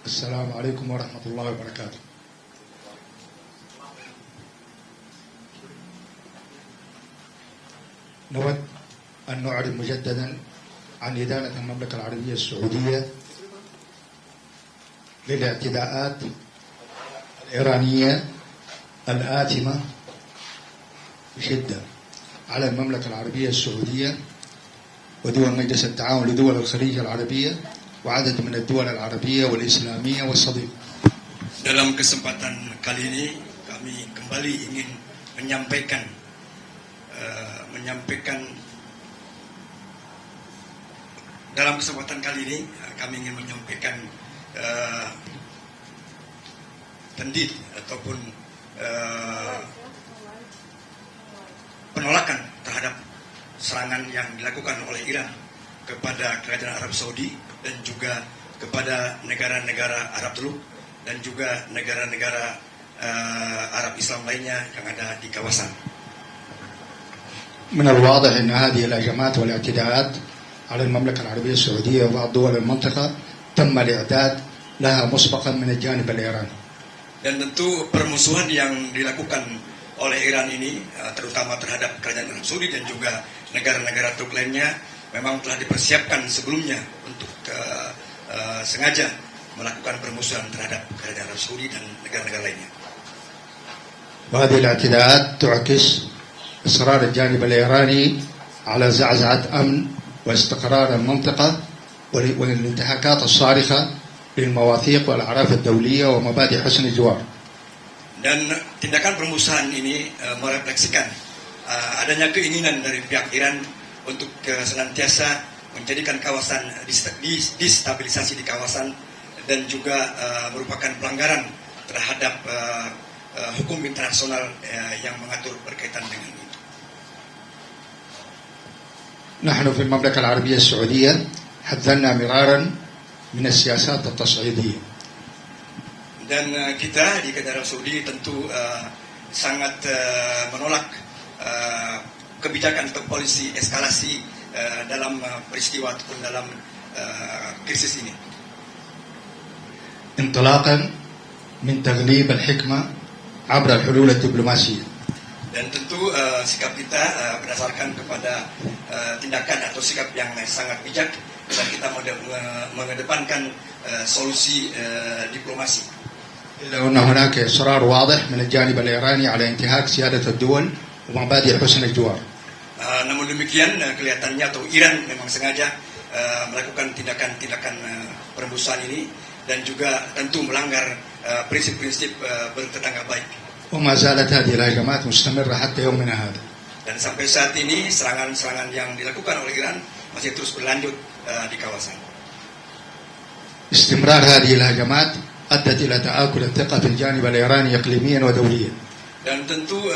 السلام عليكم ورحمة الله وبركاته. نود أن نعرب مجددا عن إدانة المملكة العربية السعودية للاعتداءات الإيرانية الآثمة بشدة على المملكة العربية السعودية ودول مجلس التعاون لدول الخليج العربية وعدد من الدول العربية والإسلامية والصديقة. Dalam kesempatan kali ini kami kembali ingin menyampaikan dalam kesempatan kali ini kami ingin menyampaikan tendit ataupun penolakan terhadap serangan yang dilakukan oleh Iran kepada Kerajaan Arab Saudi dan juga kepada negara-negara Arab Teluk dan juga negara-negara Arab Islam lainnya yang ada di kawasan. من الواضح أن هذه الهجمات والاعتداءات على المملكة العربية السعودية وبعض دول المنطقة تم الإعداد لها مسبقا من الجانب الإيراني. Dan tentu permusuhan yang dilakukan oleh Iran ini terutama terhadap Kerajaan Arab Saudi dan juga negara-negara Teluk lainnya memang telah dipersiapkan sebelumnya untuk sengaja melakukan permusuhan terhadap Kerajaan Arab Saudi dan negara-negara lainnya. وهذه الاعتداءات تعكس إصرار الجانب الإيراني على زعزعة أمن واستقرار المنطقة والانتهاكات الصارخة للمواثيق والأعراف الدولية ومبادئ حسن الجوار. Dan tindakan permusuhan ini merefleksikan adanya keinginan dari pihak Iran untuk senantiasa menjadikan kawasan destabilisasi di kawasan dan juga merupakan pelanggaran terhadap hukum internasional yang mengatur berkaitan dengan itu. نحن في المملكة العربية السعودية حذرنا مرارا من السياسات التصعيدية. Dan kita di Kerajaan Arab Saudi tentu sangat menolak kebijakan atau polisi eskalasi dalam peristiwa ataupun dalam krisis ini. انطلاقا من تغليب الحكمة عبر الحلول الدبلوماسية. Dan tentu sikap kita berdasarkan kepada tindakan atau sikap yang sangat bijak dan kita mengedepankan solusi diplomasi. إلا أن هناك إصرار واضح من الجانب الإيراني على انتهاك سيادة الدول ومبادئ حسن الجوار. Namun demikian kelihatannya atau Iran memang sengaja melakukan tindakan-tindakan permusuhan ini dan juga tentu melanggar prinsip-prinsip bertetangga baik. وما زالت هذه الهجمات مستمرة حتى يومنا هذا. Dan sampai saat ini serangan-serangan yang dilakukan oleh Iran masih terus berlanjut di kawasan. استمرار هذه الهجمات أدت إلى تآكل الثقة في الجانب الإيراني إقليميا ودوليا. Dan tentu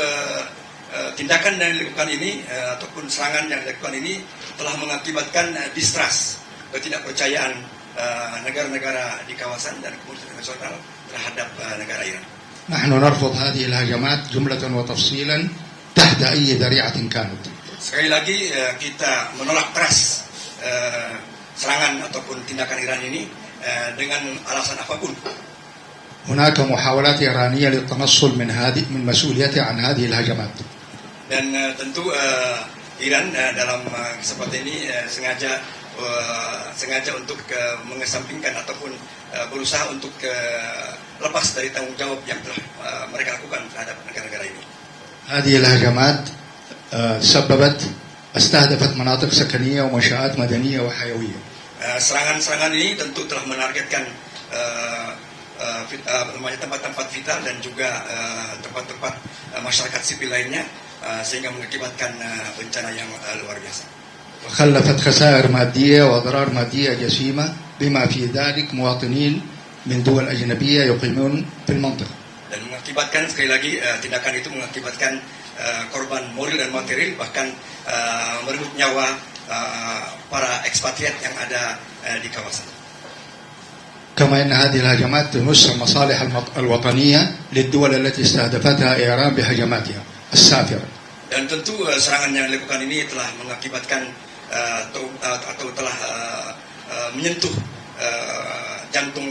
tindakan yang dilakukan ini ataupun serangan yang dilakukan ini telah mengakibatkan distrust, ketidakpercayaan negara-negara di kawasan dan komunitas internasional terhadap negara Iran. نحن نرفض هذه الهجمات جملة وتفصيلا تحت أي ذريعة كانت. Sekali lagi kita menolak keras serangan ataupun tindakan Iran ini dengan alasan apapun. هناك محاولات إيرانية للتنصل من مسؤوليتها عن هذه الهجمات. Dan tentu Iran dalam kesempatan ini sengaja untuk mengesampingkan ataupun berusaha untuk lepas dari tanggung jawab yang telah mereka lakukan terhadap negara-negara ini. هذه الهجمات استهدفت مناطق سكنية ومنشآت مدنية وحيوية. Serangan-serangan ini tentu telah menargetkan tempat-tempat vital dan juga tempat-tempat masyarakat sipil lainnya sehingga mengakibatkan bencana yang luar biasa. وخلفت خسائر مادية وأضرار مادية جسيمة بما في ذلك مواطنين من دول أجنبية يقيمون في المنطقة. Dan mengakibatkan sekali lagi tindakan itu mengakibatkan korban moral dan material bahkan merenggut nyawa para ekspatriat yang ada di kawasan. كما أن هذه الهجمات تمس المصالح الوطنية للدول التي استهدفتها إيران بهجماتها السافرة. Dan tentu serangan yang dilakukan ini telah mengakibatkan atau telah menyentuh jantung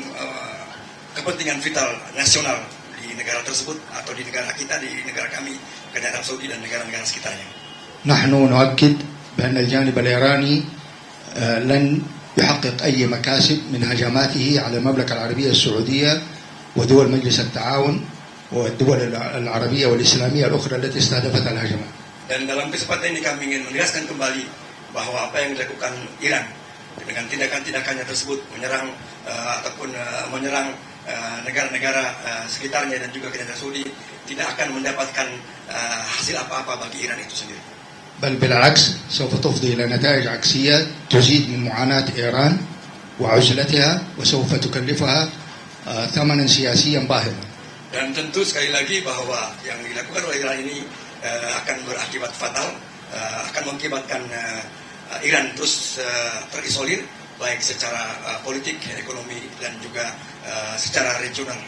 kepentingan vital nasional di negara tersebut atau di negara kita, di negara kami, Kerajaan Arab Saudi dan negara-negara sekitarnya. نحن نؤكد بأن الجانب الإيراني لن يحقق أي مكاسب من هجماته على المملكة العربية السعودية ودول مجلس التعاون والدول العربية والإسلامية الأخرى التي استهدفت الهجمات. Dan dalam kesempatan ini kami ingin menegaskan kembali bahwa apa yang dilakukan Iran dengan tindakan-tindakannya tersebut menyerang ataupun menyerang negara-negara sekitarnya dan juga Kerajaan Saudi tidak akan mendapatkan hasil apa-apa bagi Iran itu sendiri. بل بالعكس سوف تفضي إلى نتائج عكسية تزيد من معاناة إيران وعزلتها وسوف تكلفها ثمنا سياسيا باهظا. Dan tentu sekali lagi bahwa yang dilakukan oleh Iran ini akan berakibat fatal, akan mengakibatkan Iran terus terisolir baik secara politik, ekonomi dan juga secara regional,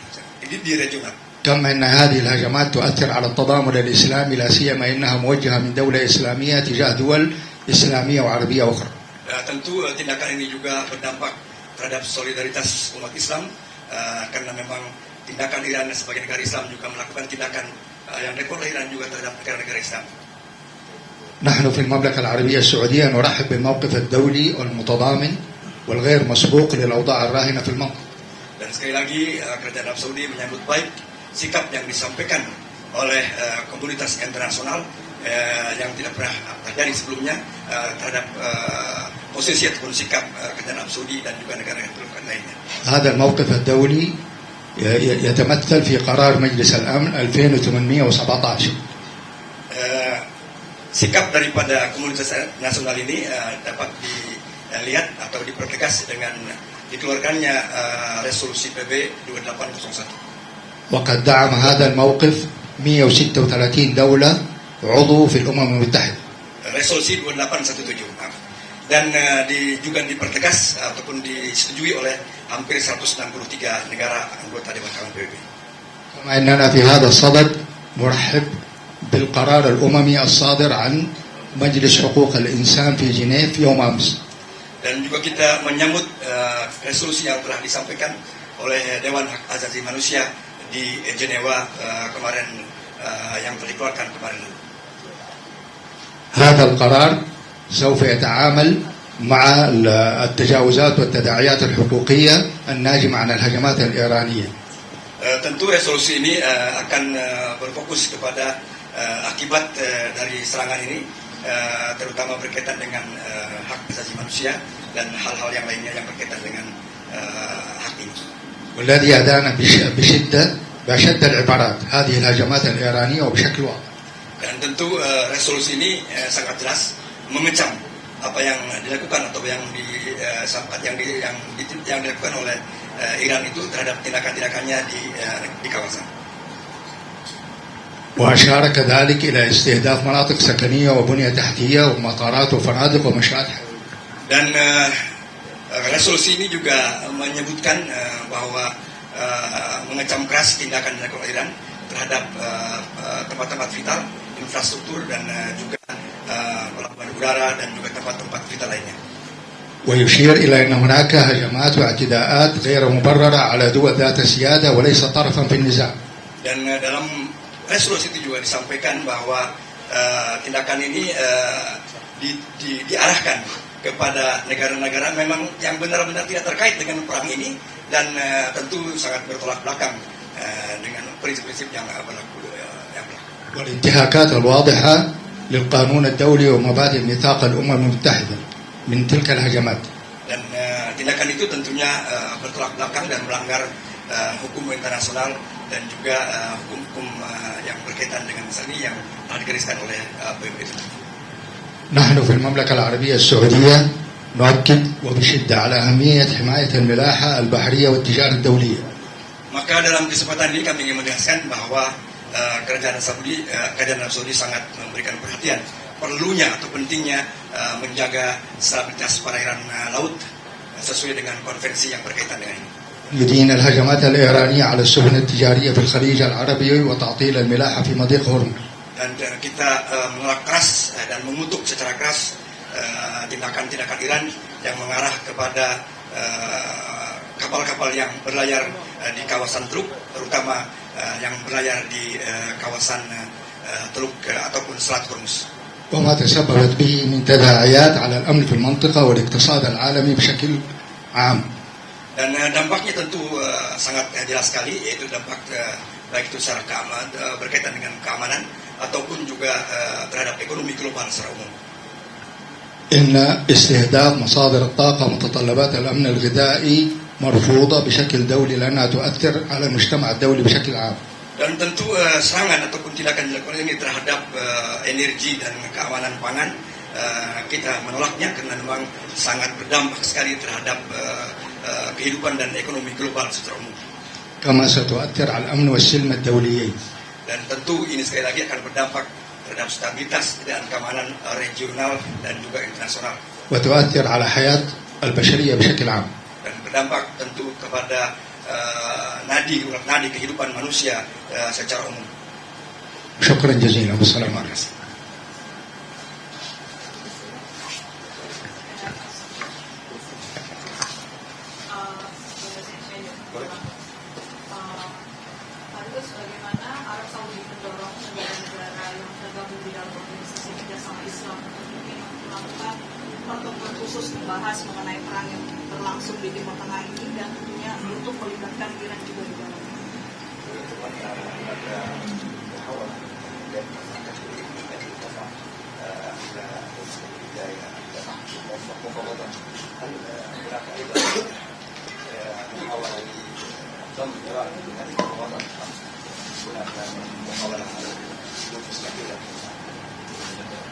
di regional. كما أن هذه الهجمات تؤثر على التضامن الإسلامي لا سيما أنها موجهة من دولة إسلامية تجاه دول إسلامية وعربية أخرى. Tentu tindakan ini juga berdampak terhadap solidaritas umat Islam karena memang tindakan Iran sebagai negara Islam juga melakukan tindakan yang dilakukan oleh Iran juga terhadap negara-negara Islam. نحن في المملكة العربية السعودية نرحب بالموقف الدولي والمتضامن والغير مسبوق للأوضاع الراهنة في المنطقة. Dan sekali lagi Kerajaan Arab Saudi menyambut baik sikap yang disampaikan oleh komunitas internasional yang tidak pernah terjadi sebelumnya terhadap posisi ataupun sikap Kerajaan Arab Saudi dan juga negara-negara lainnya. هذا الموقف الدولي يتمثل في قرار مجلس الأمن 2817. Sikap daripada komunitas nasional ini dapat dilihat atau dipertegas dengan dikeluarkannya resolusi PB 2801. وقد دعم هذا الموقف 136 دولة عضو في الأمم المتحدة. Resolusi 2817. Dan juga dipertegas ataupun disetujui oleh hampir 163 negara anggota Dewan Keamanan PBB. كما أننا في هذا الصدد نرحب بالقرار الأممي الصادر عن مجلس حقوق الإنسان في جنيف يوم أمس. Dan juga kita menyambut resolusi yang telah disampaikan oleh Dewan Hak Asasi Manusia di Jenewa kemarin yang telah dikeluarkan kemarin. هذا القرار سوف يتعامل مع التجاوزات والتداعيات الحقوقية الناجمة عن الهجمات الإيرانية. Tentu resolusi ini akan berfokus kepada akibat dari serangan ini, terutama berkaitan dengan hak asasi manusia dan hal-hal yang lainnya yang berkaitan dengan hak ini. والذي أدانا بشدة العبارات هذه الهجمات الإيرانية وبشكل واضح. Dan tentu resolusi ini sangat jelas mengecam apa yang dilakukan atau yang dilakukan oleh Iran itu terhadap tindakan-tindakannya di kawasan. وأشار كذلك إلى استهداف مناطق سكنية وبنية تحتية ومطارات وفنادق ومنشآت. Dan resolusi ini juga menyebutkan bahwa mengecam keras tindakan dilakukan Iran terhadap tempat-tempat vital, infrastruktur dan juga pelabuhan udara dan juga tempat-tempat vital lainnya. ويشير إلى أن هناك هجمات واعتداءات غير مبررة على دول ذات السيادة وليس طرفا في النزاع. Dan dalam resolusi itu juga disampaikan bahwa tindakan ini diarahkan kepada negara-negara memang yang benar-benar tidak terkait dengan perang ini dan tentu sangat bertolak belakang dengan prinsip-prinsip yang berlaku. والانتهاكات الواضحة للقانون الدولي ومبادئ ميثاق الأمم المتحدة من تلك الهجمات. Dan tindakan itu tentunya bertolak belakang dan melanggar hukum internasional dan juga hukum-hukum yang berkaitan dengan misalnya yang telah digariskan oleh PBB. نحن في المملكة العربية السعودية نؤكد وبشدة على أهمية حماية الملاحة البحرية والتجارة الدولية. Maka dalam kesempatan ini kami ingin menegaskan bahwa Kerajaan Arab Saudi sangat memberikan perhatian perlunya atau pentingnya menjaga stabilitas perairan laut sesuai dengan konvensi yang berkaitan dengan ini. يدين الهجمات الإيرانية على السفن التجارية في الخليج العربي وتعطيل الملاحة في مضيق هرمز. Dan kita menolak keras dan mengutuk secara keras tindakan-tindakan Iran yang mengarah kepada kapal-kapal yang berlayar di kawasan Teluk, terutama yang berlayar di kawasan Teluk ataupun Selat Hormuz. وما تسببت به من تداعيات على الأمن في المنطقة والاقتصاد العالمي بشكل عام. Dan dampaknya tentu sangat jelas sekali, yaitu dampak baik itu secara berkaitan dengan keamanan ataupun juga terhadap ekonomi global secara umum. إن استهداف مصادر الطاقة ومتطلبات الأمن الغذائي مرفوضة بشكل دولي لأنها تؤثر على المجتمع الدولي بشكل عام. Dan tentu serangan ataupun tindakan dilakukan ini terhadap energi dan keamanan pangan kita menolaknya karena memang sangat berdampak sekali terhadap kehidupan dan ekonomi global secara umum. كما ستؤثر على الأمن والسلم الدوليين. Dan tentu ini sekali lagi akan berdampak terhadap stabilitas dan keamanan regional dan juga internasional. وتؤثر على حياة البشرية بشكل عام. Dan berdampak tentu kepada urat nadi kehidupan manusia secara umum. شكرا جزيلا والسلام عليكم. Bagaimana Arab Saudi mendorong negara-negara yang tergabung di dalam organisasi kerjasama Islam untuk melakukan pertemuan khusus membahas mengenai perang yang berlangsung di Timur Tengah ini dan tentunya untuk melibatkan Iran juga di dalamnya.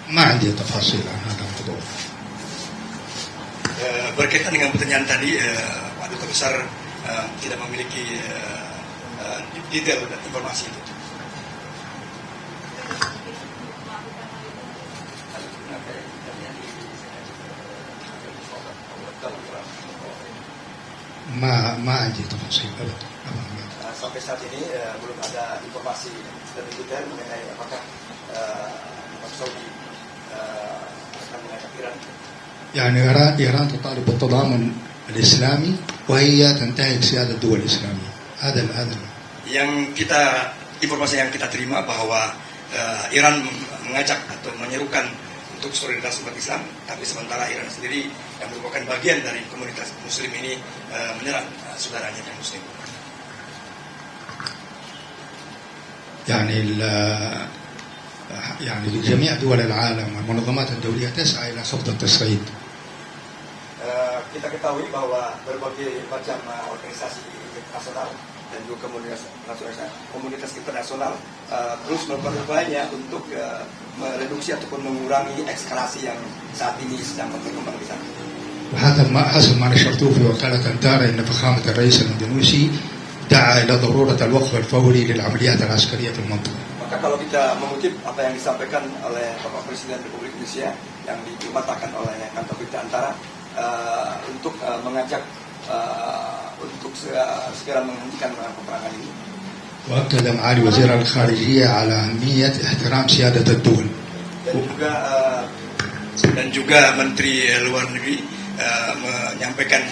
ما عندي تفاصيل عن هذا الموضوع. Berkaitan dengan pertanyaan tadi, Pak Duta Besar tidak memiliki detail dan informasi itu. ما عندي تفاصيل أبدا. Sampai saat ini belum ada informasi lebih detail mengenai apakah Arab Saudi akan mengajak Iran. يعني إيران تطالب بالتضامن الإسلامي وهي تنتهك سيادة الدول الإسلامية. هذا informasi yang kita terima bahwa Iran mengajak atau menyerukan untuk solidaritas umat Islam, tapi sementara Iran sendiri yang merupakan bagian dari komunitas Muslim ini menyerang saudaranya yang Muslim. يعني جميع دول العالم والمنظمات الدولية تسعى إلى خفض التصعيد. Kita ketahui bahwa berbagai macam organisasi internasional dan juga komunitas internasional terus melakukan upaya untuk mereduksi ataupun mengurangi eskalasi yang saat ini sedang berkembang di sana. وهذا حسب ما نشرته في وكالة أنتارا أن فخامة الرئيس الإندونيسي دعا إلى ضرورة الوقف الفوري للعمليات العسكرية في المنطقة. Maka kalau kita mengutip apa yang disampaikan oleh Bapak Presiden Republik Indonesia yang dikatakan oleh kantor berita Antara untuk mengajak untuk segera menghentikan peperangan ini. وأكد معالي وزير الخارجية على أهمية احترام سيادة الدول. Dan juga Menteri Luar Negeri menyampaikan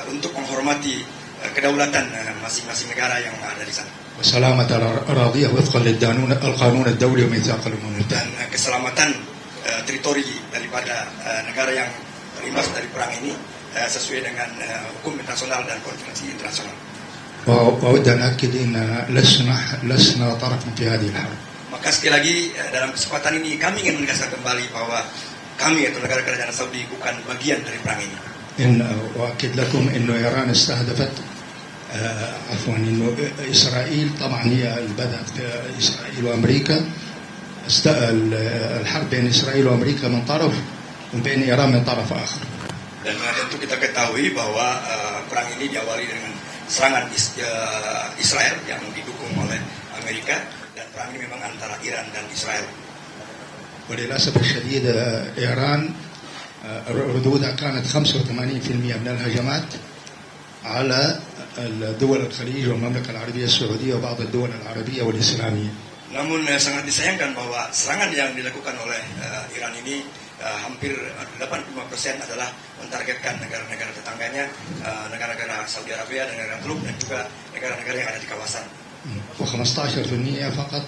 untuk menghormati kedaulatan masing-masing negara yang ada di sana. وسلامة الأراضية وفقا للقانون الدولي وميثاق الأمم المتحدة. Dan keselamatan teritori daripada negara yang terimbas dari perang ini sesuai dengan hukum internasional dan konvensi internasional. وأود أن أكد أن لسنا طرفا في هذه الحرب. Maka sekali lagi dalam kesempatan ini kami ingin menegaskan kembali bahwa kami atau negara kerajaan Saudi bukan bagian dari perang ini. وأكد لكم أن إيران استهدفت إنه إسرائيل طبعا هي بدأت إسرائيل وأمريكا الحرب بين إسرائيل وأمريكا من طرف وبين إيران من طرف آخر. Dan tentu kita ketahui bahwa perang ini diawali dengan serangan Israel yang didukung oleh Amerika, dan perang ini memang antara Iran dan Israel. وللأسف الشديد إيران ردودها كانت 85% من الهجمات على دول الخليج والمملكة العربية السعودية وبعض الدول العربية والإسلامية. Namun sangat disayangkan bahwa serangan yang dilakukan oleh Iran ini hampir 85% adalah mentargetkan negara-negara tetangga antaranya negara-negara Saudi Arabia, negara Teluk, dan juga negara-negara yang ada di kawasan. و15% فقط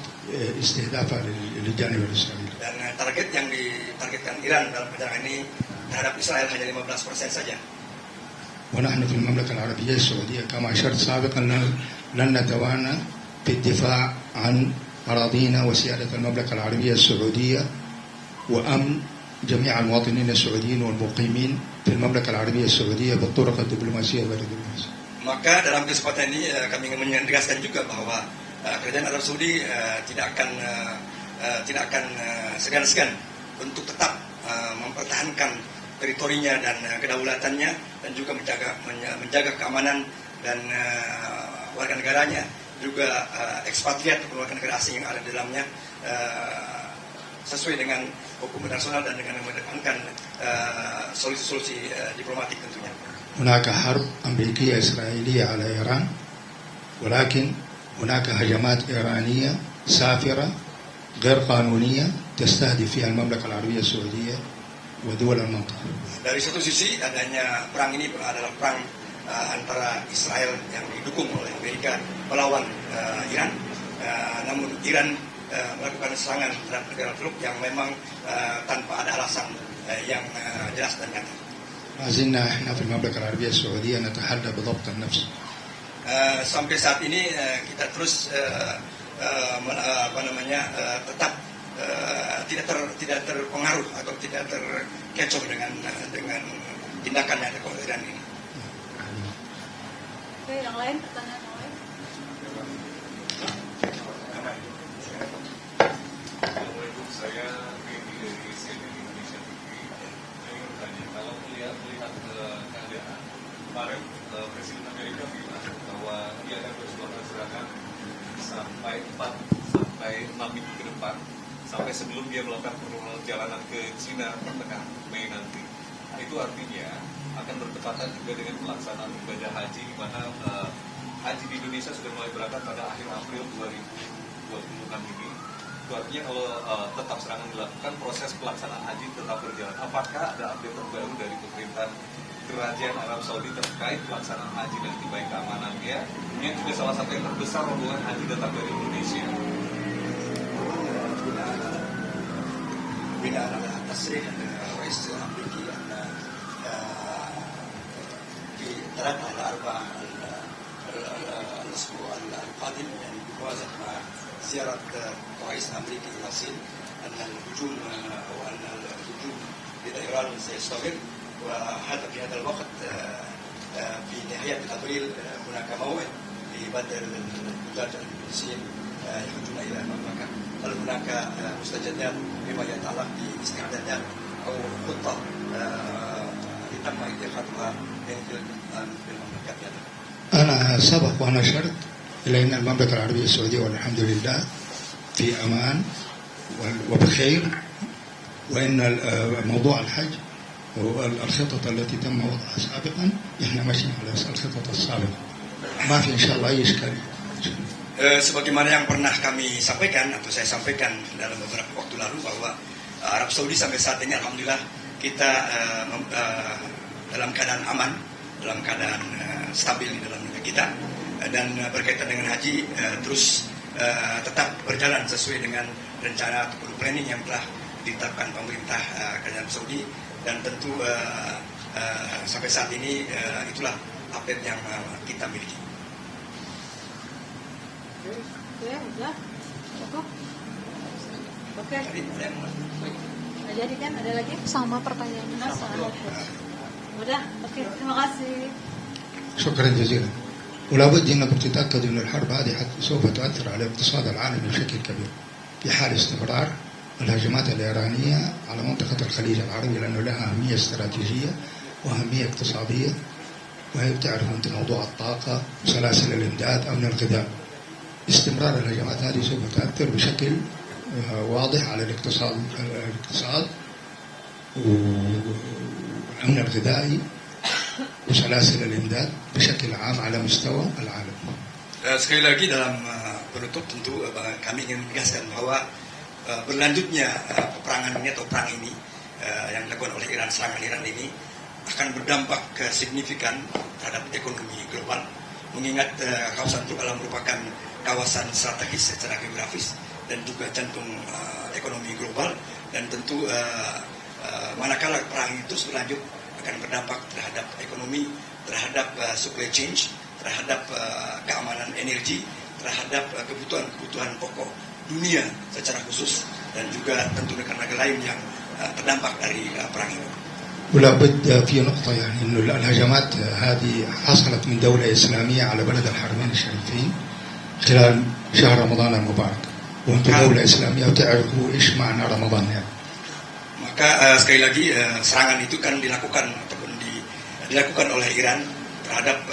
استهدافا للجانب الإسرائيلي. Dan target yang ditargetkan Iran dalam penyerangan ini terhadap Israel hanya 15% saja. ونحن في المملكة العربية السعودية كما أشرت سابقا لن نتوانى في الدفاع عن أراضينا وسيادة المملكة العربية السعودية وأمن جميع المواطنين السعوديين والمقيمين في المملكة العربية السعودية بالطرق الدبلوماسية وغير الدبلوماسية. Maka dalam kesempatan ini kami ingin menegaskan juga bahwa kerajaan Arab Saudi tidak akan segan-segan untuk tetap mempertahankan teritorinya dan kedaulatannya, dan juga menjaga keamanan dan warga negaranya, juga ekspatriat atau warga negara asing yang ada di dalamnya, sesuai dengan hukum internasional dan dengan mengedepankan solusi-solusi diplomatik tentunya. هناك حرب أمريكية إسرائيلية على إيران، ولكن هناك هجمات إيرانية سافرة غير قانونية تستهدف فيها المملكة العربية السعودية ودول المنطقة. Dari satu sisi adanya perang ini adalah perang antara Israel yang didukung oleh Amerika melawan Iran, namun Iran melakukan serangan terhadap negara Teluk yang memang tanpa ada alasan yang jelas dan nyata. ما زلنا احنا في المملكة العربية السعودية نتحلى بضبط النفس. Sampai saat ini kita terus tetap tidak terpengaruh atau tidak terkecoh dengan tindakannya Iran ini. Oke, yang lain, pertanyaan yang lain? Assalamualaikum, saya Benny dari CNN Indonesia TV. Saya ingin bertanya, kalau melihat keadaan kemarin Presiden Amerika bilang bahwa dia akan terus melakukan serangan sampai 6 minggu ke depan, sampai sebelum dia melakukan perjalanan ke Cina pertengahan Mei nanti. Itu artinya akan bertepatan juga dengan pelaksanaan ibadah haji, di mana haji di Indonesia sudah mulai berangkat pada akhir April 2026 ini. Itu artinya kalau tetap serangan dilakukan, proses pelaksanaan haji tetap berjalan. Apakah ada update terbaru dari pemerintahan Kerajaan Arab Saudi terkait pelaksanaan haji nanti, baik keamanannya, yang juga salah satu yang terbesar rombongan haji datang dari Indonesia? بناء على تصريح الرئيس الامريكي ان في 3 إلى 4 الاسبوع القادم، يعني بموازنه مع زياره الرئيس الامريكي الى الصين، ان الهجوم او ان الهجوم لطيران سيستمر، وحتى في هذا الوقت في نهايه ابريل هناك موعد لبدء الحجاج الاندونيسيين يخرجون الى المملكه. هل هناك مستجدات بما يتعلق باستعدادات او خطه تم اتخاذها في المملكه؟ أنا سبق وأنا أشرت إلى أن المملكة العربية السعودية والحمد لله في أمان وبخير، وأن موضوع الحج والخطط التي تم وضعها سابقا احنا ماشيين على الخطط السابقة، ما في إن شاء الله أي إشكالية. Sebagaimana yang pernah kami sampaikan atau saya sampaikan dalam beberapa waktu lalu, bahwa Arab Saudi sampai saat ini alhamdulillah kita dalam keadaan aman, dalam keadaan stabil di dalam negara kita, dan berkaitan dengan haji terus tetap berjalan sesuai dengan rencana atau planning yang telah ditetapkan pemerintah Kerajaan Saudi, dan tentu sampai saat ini itulah update yang kita miliki. Oke, udah cukup. Oke. Nah, jadi kan ada lagi sama pertanyaannya. Udah, oke, terima kasih. شكرا جزيلا. ولا بد انكم تتاكدوا ان الحرب هذه سوف تؤثر على الاقتصاد العالمي بشكل كبير في حال استمرار الهجمات الايرانيه على منطقه الخليج العربي، لانه لها اهميه استراتيجيه واهميه اقتصاديه، وهي بتعرف انت موضوع الطاقه وسلاسل الامداد، امن الغذاء. استمرار الهجمات هذه سوف تؤثر بشكل واضح على الاقتصاد والأمن الغذائي وسلاسل الإمداد بشكل عام على مستوى العالم. Sekali lagi dalam penutup tentu kami ingin menegaskan bahwa berlanjutnya peperangan ini atau perang ini yang dilakukan oleh Iran, serangan Iran ini akan berdampak signifikan terhadap ekonomi global. Mengingat kawasan Teluk Alam merupakan kawasan strategis secara geografis dan juga jantung ekonomi global, dan tentu manakala perang itu berlanjut akan berdampak terhadap ekonomi, terhadap supply chain, terhadap keamanan energi, terhadap kebutuhan pokok dunia secara khusus, dan juga tentu negara-negara lain yang terdampak dari perang ini. ولا بد في نقطة يعني إنه الهجمات هذه حصلت من دولة إسلامية على بلد الحرمين الشريفين خلال شهر رمضان المبارك، وأنتم دولة إسلامية وتعرفوا إيش معنى رمضان يعني. Maka sekali lagi serangan itu kan dilakukan ataupun dilakukan oleh Iran terhadap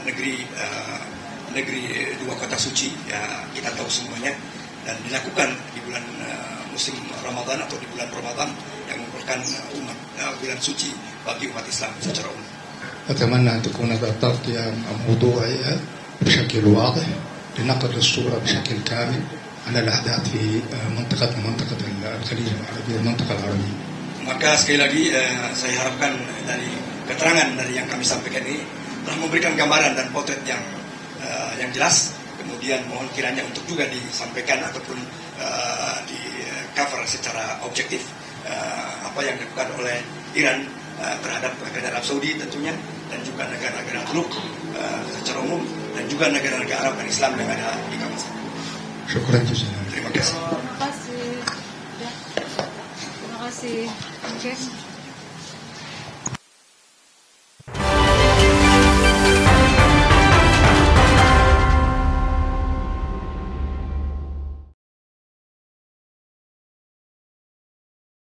negeri dua kota suci, ya kita tahu semuanya, dan dilakukan di bulan musim Ramadan atau di bulan Ramadan yang merupakan bulan suci bagi umat Islam secara umum. أتمنى أن تكون التغطية موضوعية بشكل واضح لنقل الصورة بشكل كامل على الأحداث في منطقة الخليج العربي، المنطقة العربية. Maka sekali lagi saya harapkan dari keterangan dari yang kami sampaikan ini telah memberikan gambaran dan potret yang jelas. Kemudian mohon kiranya untuk juga disampaikan ataupun di cover secara objektif apa yang dilakukan oleh Iran terhadap kerajaan Arab Saudi tentunya, dan juga negara-negara Teluk secara umum, dan juga negara-negara Arab dan Islam yang ada di kawasan. شكرا جزيلا. Terima kasih. Terima kasih. Terima kasih. Oke.